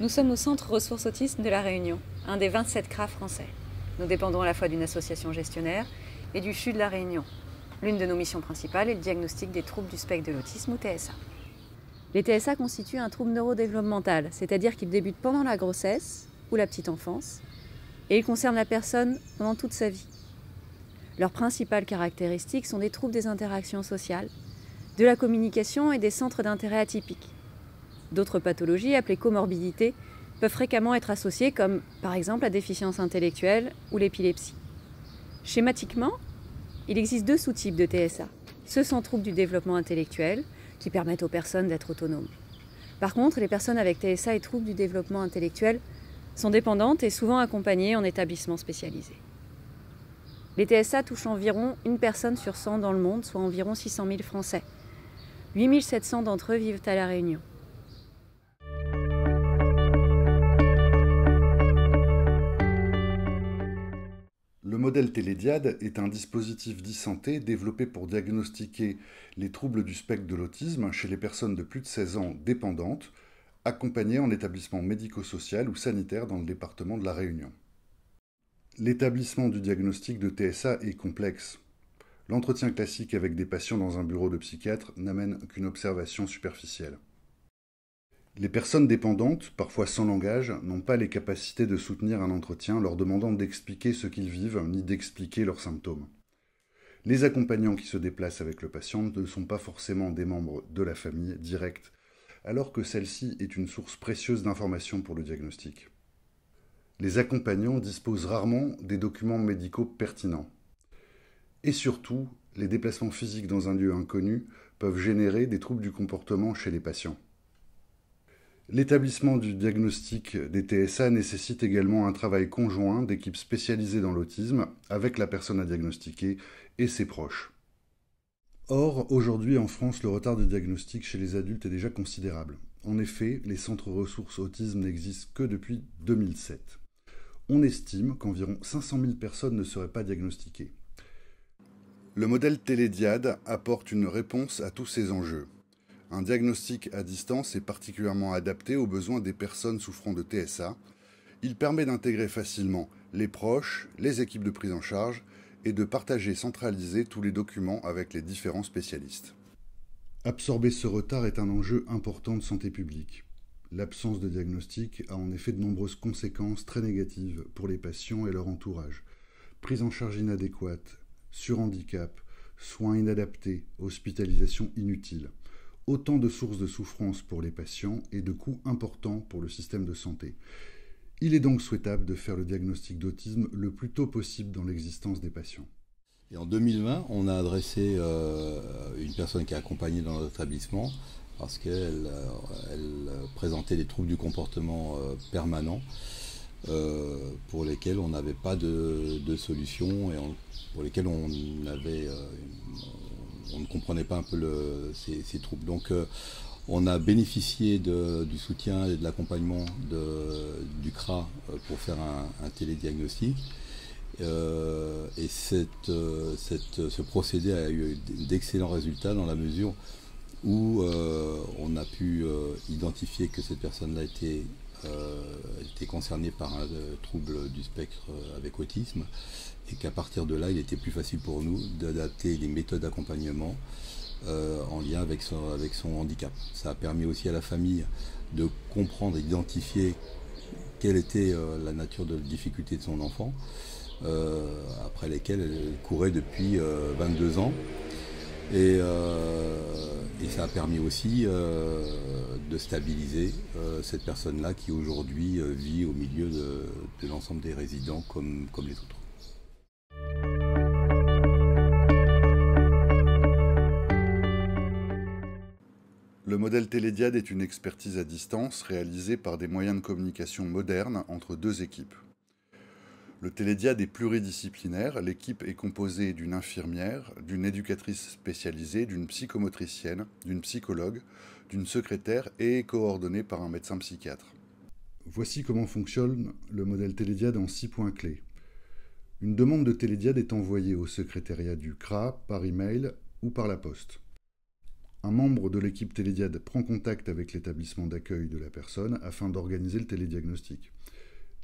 Nous sommes au Centre Ressources Autisme de La Réunion, un des 27 CRA français. Nous dépendons à la fois d'une association gestionnaire et du CHU de La Réunion. L'une de nos missions principales est le diagnostic des troubles du spectre de l'autisme ou TSA. Les TSA constituent un trouble neurodéveloppemental, c'est-à-dire qu'ils débutent pendant la grossesse ou la petite enfance, et ils concernent la personne pendant toute sa vie. Leurs principales caractéristiques sont des troubles des interactions sociales, de la communication et des centres d'intérêt atypiques. D'autres pathologies, appelées comorbidités, peuvent fréquemment être associées comme par exemple la déficience intellectuelle ou l'épilepsie. Schématiquement, il existe deux sous-types de TSA. Ceux sans troubles du développement intellectuel, qui permettent aux personnes d'être autonomes. Par contre, les personnes avec TSA et troubles du développement intellectuel sont dépendantes et souvent accompagnées en établissement spécialisé. Les TSA touchent environ une personne sur 100 dans le monde, soit environ 600 000 Français. 8 700 d'entre eux vivent à La Réunion. Le modèle Télédiade est un dispositif d'e-santé développé pour diagnostiquer les troubles du spectre de l'autisme chez les personnes de plus de 16 ans dépendantes, accompagnées en établissement médico-social ou sanitaire dans le département de La Réunion. L'établissement du diagnostic de TSA est complexe. L'entretien classique avec des patients dans un bureau de psychiatre n'amène qu'une observation superficielle. Les personnes dépendantes, parfois sans langage, n'ont pas les capacités de soutenir un entretien leur demandant d'expliquer ce qu'ils vivent ni d'expliquer leurs symptômes. Les accompagnants qui se déplacent avec le patient ne sont pas forcément des membres de la famille directe, alors que celle-ci est une source précieuse d'informations pour le diagnostic. Les accompagnants disposent rarement des documents médicaux pertinents. Et surtout, les déplacements physiques dans un lieu inconnu peuvent générer des troubles du comportement chez les patients. L'établissement du diagnostic des TSA nécessite également un travail conjoint d'équipes spécialisées dans l'autisme avec la personne à diagnostiquer et ses proches. Or, aujourd'hui en France, le retard de diagnostic chez les adultes est déjà considérable. En effet, les centres ressources autisme n'existent que depuis 2007. On estime qu'environ 500 000 personnes ne seraient pas diagnostiquées. Le modèle Télédiade apporte une réponse à tous ces enjeux. Un diagnostic à distance est particulièrement adapté aux besoins des personnes souffrant de TSA. Il permet d'intégrer facilement les proches, les équipes de prise en charge et de partager et centraliser tous les documents avec les différents spécialistes. Absorber ce retard est un enjeu important de santé publique. L'absence de diagnostic a en effet de nombreuses conséquences très négatives pour les patients et leur entourage. Prise en charge inadéquate, surhandicap, soins inadaptés, hospitalisation inutile. Autant de sources de souffrance pour les patients et de coûts importants pour le système de santé. Il est donc souhaitable de faire le diagnostic d'autisme le plus tôt possible dans l'existence des patients. Et en 2020, on a adressé une personne qui est accompagnée dans notre établissement parce qu'elle présentait des troubles du comportement permanents pour lesquels on n'avait pas de solution et pour lesquels on ne comprenait pas un peu ces troubles. Donc on a bénéficié du soutien et de l'accompagnement du CRA pour faire un télédiagnostic. Et ce procédé a eu d'excellents résultats dans la mesure où on a pu identifier que cette personne-là était concernée par un trouble du spectre avec autisme et qu'à partir de là, il était plus facile pour nous d'adapter les méthodes d'accompagnement en lien avec son handicap. Ça a permis aussi à la famille de comprendre et d'identifier quelle était la nature de difficulté de son enfant, après lesquelles elle courait depuis 22 ans. Et ça a permis aussi de stabiliser cette personne-là qui aujourd'hui vit au milieu de l'ensemble des résidents comme les autres. Le modèle Télédiade est une expertise à distance réalisée par des moyens de communication modernes entre deux équipes. Le Télédiade est pluridisciplinaire, l'équipe est composée d'une infirmière, d'une éducatrice spécialisée, d'une psychomotricienne, d'une psychologue, d'une secrétaire et est coordonnée par un médecin psychiatre. Voici comment fonctionne le modèle Télédiade en 6 points clés. Une demande de Télédiade est envoyée au secrétariat du CRA par email ou par la poste. Un membre de l'équipe Télédiade prend contact avec l'établissement d'accueil de la personne afin d'organiser le télédiagnostic.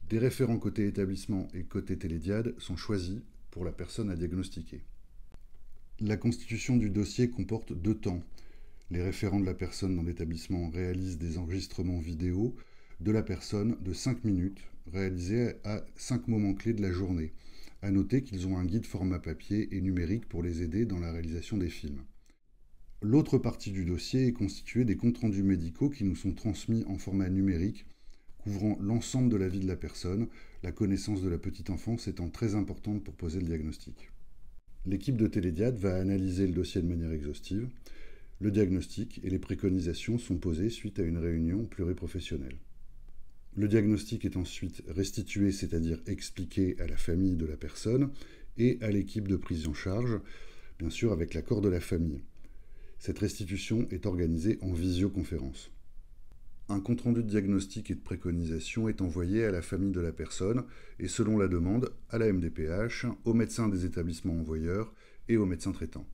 Des référents côté établissement et côté Télédiade sont choisis pour la personne à diagnostiquer. La constitution du dossier comporte 2 temps. Les référents de la personne dans l'établissement réalisent des enregistrements vidéo de la personne de 5 minutes, réalisés à 5 moments clés de la journée. À noter qu'ils ont un guide format papier et numérique pour les aider dans la réalisation des films. L'autre partie du dossier est constituée des comptes rendus médicaux qui nous sont transmis en format numérique, couvrant l'ensemble de la vie de la personne, la connaissance de la petite enfance étant très importante pour poser le diagnostic. L'équipe de Télédiade va analyser le dossier de manière exhaustive. Le diagnostic et les préconisations sont posées suite à une réunion pluriprofessionnelle. Le diagnostic est ensuite restitué, c'est-à-dire expliqué à la famille de la personne et à l'équipe de prise en charge, bien sûr avec l'accord de la famille. Cette restitution est organisée en visioconférence. Un compte-rendu de diagnostic et de préconisation est envoyé à la famille de la personne et selon la demande à la MDPH, aux médecins des établissements envoyeurs et aux médecins traitants.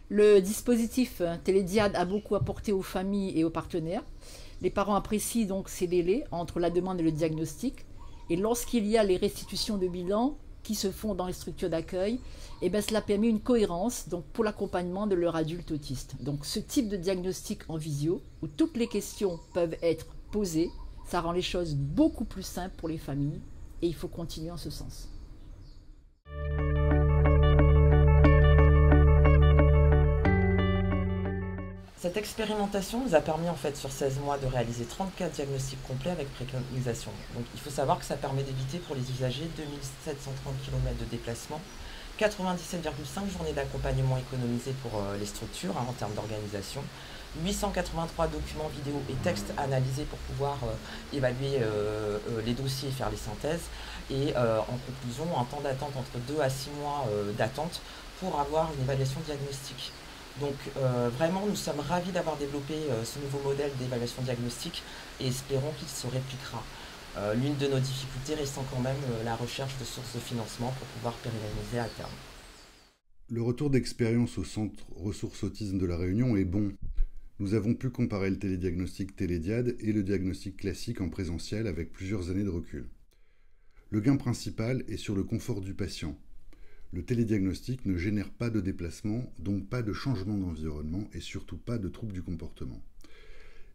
Le dispositif Télédiade a beaucoup apporté aux familles et aux partenaires. Les parents apprécient donc ces délais entre la demande et le diagnostic. Et lorsqu'il y a les restitutions de bilan qui se font dans les structures d'accueil, cela permet une cohérence donc, pour l'accompagnement de leur adulte autiste. Donc ce type de diagnostic en visio, où toutes les questions peuvent être posées, ça rend les choses beaucoup plus simples pour les familles et il faut continuer en ce sens. Cette expérimentation nous a permis en fait sur 16 mois de réaliser 34 diagnostics complets avec préconisation. Donc il faut savoir que ça permet d'éviter pour les usagers 2730 km de déplacement, 97,5 journées d'accompagnement économisées pour les structures en termes d'organisation, 883 documents vidéo et textes analysés pour pouvoir évaluer les dossiers et faire les synthèses et en conclusion un temps d'attente entre 2 à 6 mois d'attente pour avoir une évaluation diagnostique. Donc vraiment, nous sommes ravis d'avoir développé ce nouveau modèle d'évaluation diagnostique et espérons qu'il se répliquera. L'une de nos difficultés restant quand même la recherche de sources de financement pour pouvoir pérenniser à terme. Le retour d'expérience au Centre Ressources Autisme de La Réunion est bon. Nous avons pu comparer le télédiagnostic Télédiade et le diagnostic classique en présentiel avec plusieurs années de recul. Le gain principal est sur le confort du patient. Le télédiagnostic ne génère pas de déplacement, donc pas de changement d'environnement et surtout pas de troubles du comportement.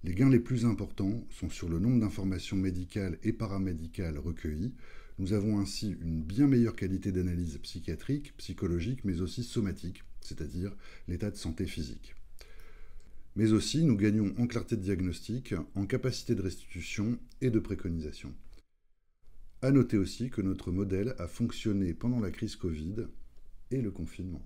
Les gains les plus importants sont sur le nombre d'informations médicales et paramédicales recueillies. Nous avons ainsi une bien meilleure qualité d'analyse psychiatrique, psychologique, mais aussi somatique, c'est-à-dire l'état de santé physique. Mais aussi, nous gagnons en clarté de diagnostic, en capacité de restitution et de préconisation. À noter aussi que notre modèle a fonctionné pendant la crise Covid et le confinement.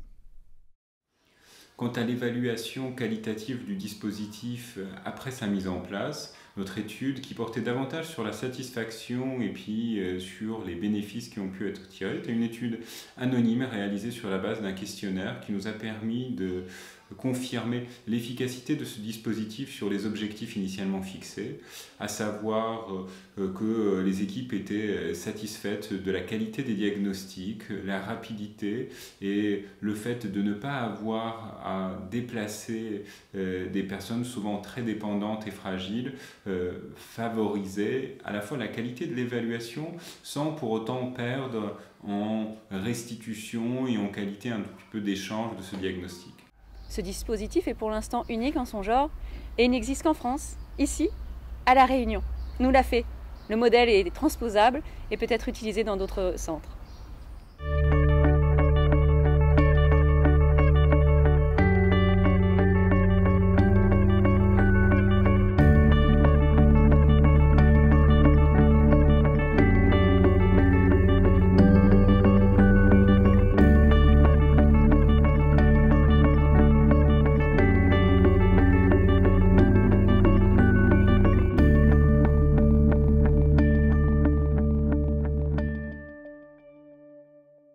Quant à l'évaluation qualitative du dispositif après sa mise en place, notre étude qui portait davantage sur la satisfaction et puis sur les bénéfices qui ont pu être tirés, était une étude anonyme réalisée sur la base d'un questionnaire qui nous a permis de confirmer l'efficacité de ce dispositif sur les objectifs initialement fixés, à savoir que les équipes étaient satisfaites de la qualité des diagnostics, la rapidité et le fait de ne pas avoir à déplacer des personnes souvent très dépendantes et fragiles, favoriser à la fois la qualité de l'évaluation sans pour autant perdre en restitution et en qualité un tout petit peu d'échange de ce diagnostic. Ce dispositif est pour l'instant unique en son genre et il n'existe qu'en France, ici, à La Réunion. Nous l'a fait. Le modèle est transposable et peut être utilisé dans d'autres centres.